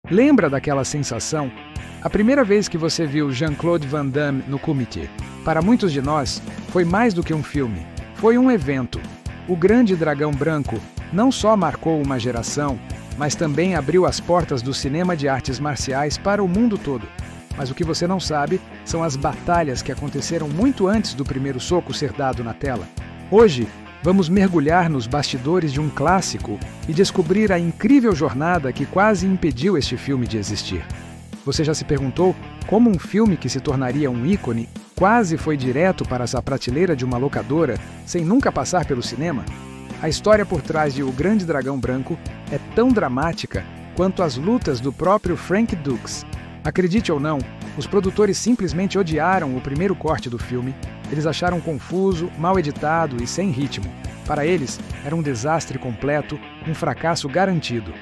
Lembra daquela sensação? A primeira vez que você viu Jean-Claude Van Damme no Kumite, para muitos de nós, foi mais do que um filme. Foi um evento. O Grande Dragão Branco não só marcou uma geração, mas também abriu as portas do cinema de artes marciais para o mundo todo. Mas o que você não sabe são as batalhas que aconteceram muito antes do primeiro soco ser dado na tela. Hoje, vamos mergulhar nos bastidores de um clássico e descobrir a incrível jornada que quase impediu este filme de existir. Você já se perguntou como um filme que se tornaria um ícone quase foi direto para essa prateleira de uma locadora sem nunca passar pelo cinema? A história por trás de O Grande Dragão Branco é tão dramática quanto as lutas do próprio Frank Dux. Acredite ou não, os produtores simplesmente odiaram o primeiro corte do filme. Eles acharam confuso, mal editado e sem ritmo. Para eles, era um desastre completo, um fracasso garantido.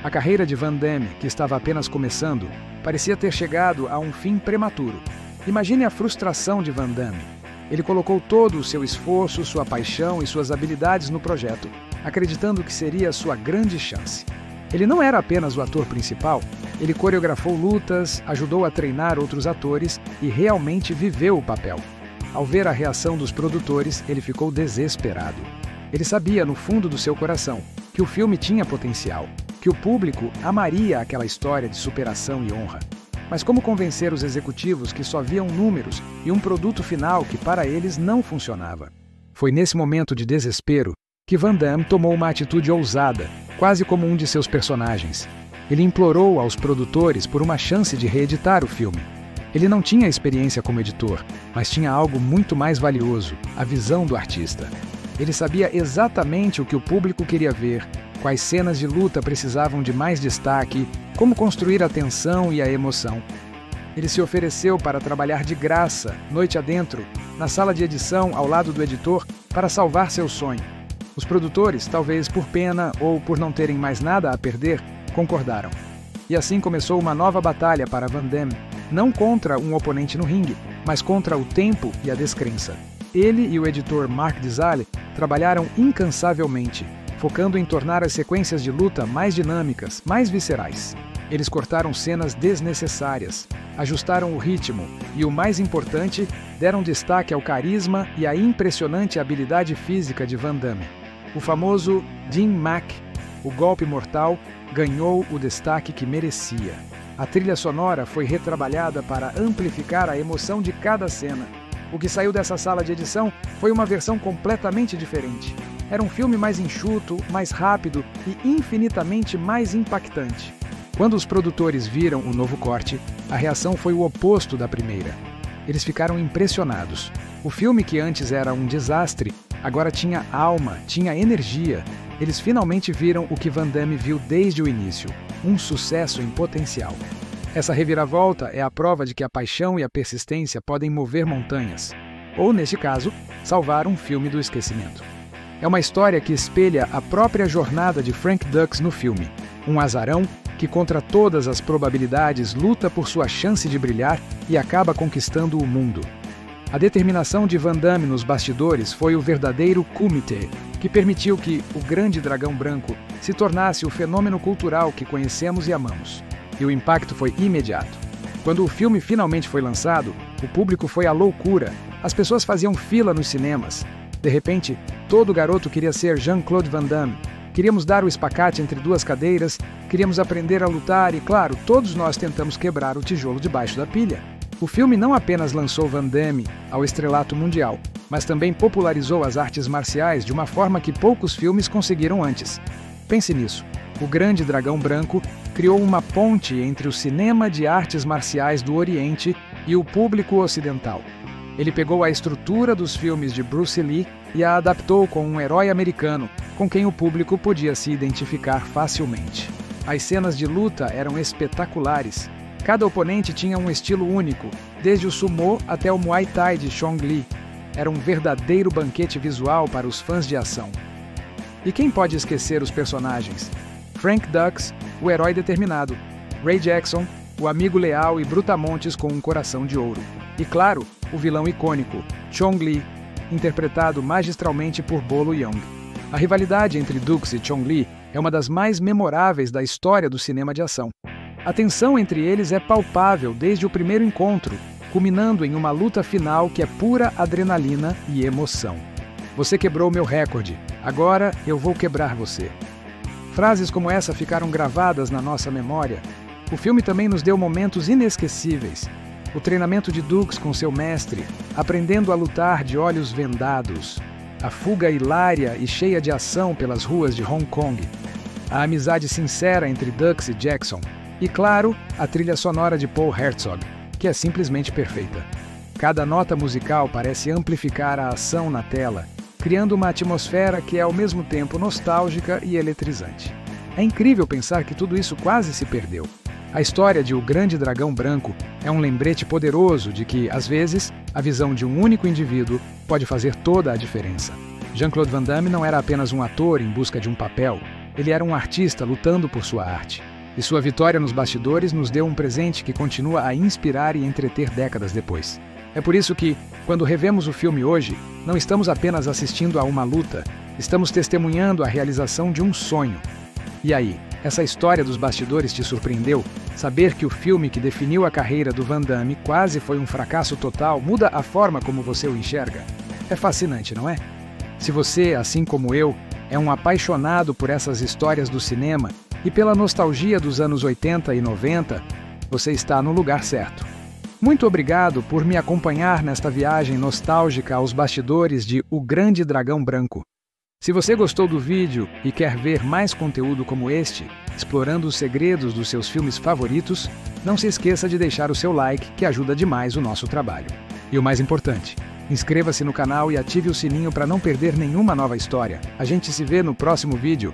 A carreira de Van Damme, que estava apenas começando, parecia ter chegado a um fim prematuro. Imagine a frustração de Van Damme. Ele colocou todo o seu esforço, sua paixão e suas habilidades no projeto, acreditando que seria sua grande chance. Ele não era apenas o ator principal, ele coreografou lutas, ajudou a treinar outros atores e realmente viveu o papel. Ao ver a reação dos produtores, ele ficou desesperado. Ele sabia, no fundo do seu coração, que o filme tinha potencial, que o público amaria aquela história de superação e honra. Mas como convencer os executivos que só viam números e um produto final que para eles não funcionava? Foi nesse momento de desespero que Van Damme tomou uma atitude ousada, quase como um de seus personagens. Ele implorou aos produtores por uma chance de reeditar o filme. Ele não tinha experiência como editor, mas tinha algo muito mais valioso, a visão do artista. Ele sabia exatamente o que o público queria ver, quais cenas de luta precisavam de mais destaque, como construir a tensão e a emoção. Ele se ofereceu para trabalhar de graça, noite adentro, na sala de edição ao lado do editor, para salvar seu sonho. Os produtores, talvez por pena ou por não terem mais nada a perder, concordaram. E assim começou uma nova batalha para Van Damme, não contra um oponente no ringue, mas contra o tempo e a descrença. Ele e o editor Mark Dizale trabalharam incansavelmente, focando em tornar as sequências de luta mais dinâmicas, mais viscerais. Eles cortaram cenas desnecessárias, ajustaram o ritmo e, o mais importante, deram destaque ao carisma e à impressionante habilidade física de Van Damme. O famoso Jim Mac, o golpe mortal, ganhou o destaque que merecia. A trilha sonora foi retrabalhada para amplificar a emoção de cada cena. O que saiu dessa sala de edição foi uma versão completamente diferente. Era um filme mais enxuto, mais rápido e infinitamente mais impactante. Quando os produtores viram o novo corte, a reação foi o oposto da primeira. Eles ficaram impressionados. O filme, que antes era um desastre, agora tinha alma, tinha energia. Eles finalmente viram o que Van Damme viu desde o início, um sucesso em potencial. Essa reviravolta é a prova de que a paixão e a persistência podem mover montanhas, ou, neste caso, salvar um filme do esquecimento. É uma história que espelha a própria jornada de Frank Dux no filme, um azarão que, contra todas as probabilidades, luta por sua chance de brilhar e acaba conquistando o mundo. A determinação de Van Damme nos bastidores foi o verdadeiro kumite, que permitiu que O Grande Dragão Branco se tornasse o fenômeno cultural que conhecemos e amamos. E o impacto foi imediato. Quando o filme finalmente foi lançado, o público foi à loucura. As pessoas faziam fila nos cinemas. De repente, todo garoto queria ser Jean-Claude Van Damme. Queríamos dar o espacate entre duas cadeiras, queríamos aprender a lutar e, claro, todos nós tentamos quebrar o tijolo debaixo da pilha. O filme não apenas lançou Van Damme ao estrelato mundial, mas também popularizou as artes marciais de uma forma que poucos filmes conseguiram antes. Pense nisso. O Grande Dragão Branco criou uma ponte entre o cinema de artes marciais do Oriente e o público ocidental. Ele pegou a estrutura dos filmes de Bruce Lee e a adaptou com um herói americano, com quem o público podia se identificar facilmente. As cenas de luta eram espetaculares. Cada oponente tinha um estilo único, desde o sumô até o Muay Thai de Chong Li. Era um verdadeiro banquete visual para os fãs de ação. E quem pode esquecer os personagens? Frank Dux, o herói determinado. Ray Jackson, o amigo leal e brutamontes com um coração de ouro. E claro, o vilão icônico, Chong Li, interpretado magistralmente por Bolo Yeung. A rivalidade entre Dux e Chong Li é uma das mais memoráveis da história do cinema de ação. A tensão entre eles é palpável desde o primeiro encontro, culminando em uma luta final que é pura adrenalina e emoção. Você quebrou meu recorde, agora eu vou quebrar você. Frases como essa ficaram gravadas na nossa memória. O filme também nos deu momentos inesquecíveis. O treinamento de Dukes com seu mestre, aprendendo a lutar de olhos vendados. A fuga hilária e cheia de ação pelas ruas de Hong Kong. A amizade sincera entre Dux e Jackson. E, claro, a trilha sonora de Paul Herzog, que é simplesmente perfeita. Cada nota musical parece amplificar a ação na tela, criando uma atmosfera que é ao mesmo tempo nostálgica e eletrizante. É incrível pensar que tudo isso quase se perdeu. A história de O Grande Dragão Branco é um lembrete poderoso de que, às vezes, a visão de um único indivíduo pode fazer toda a diferença. Jean-Claude Van Damme não era apenas um ator em busca de um papel, ele era um artista lutando por sua arte. E sua vitória nos bastidores nos deu um presente que continua a inspirar e entreter décadas depois. É por isso que, quando revemos o filme hoje, não estamos apenas assistindo a uma luta, estamos testemunhando a realização de um sonho. E aí, essa história dos bastidores te surpreendeu? Saber que o filme que definiu a carreira do Van Damme quase foi um fracasso total muda a forma como você o enxerga? É fascinante, não é? Se você, assim como eu, é um apaixonado por essas histórias do cinema e pela nostalgia dos anos 80 e 90, você está no lugar certo. Muito obrigado por me acompanhar nesta viagem nostálgica aos bastidores de O Grande Dragão Branco. Se você gostou do vídeo e quer ver mais conteúdo como este, explorando os segredos dos seus filmes favoritos, não se esqueça de deixar o seu like, que ajuda demais o nosso trabalho. E o mais importante, inscreva-se no canal e ative o sininho para não perder nenhuma nova história. A gente se vê no próximo vídeo.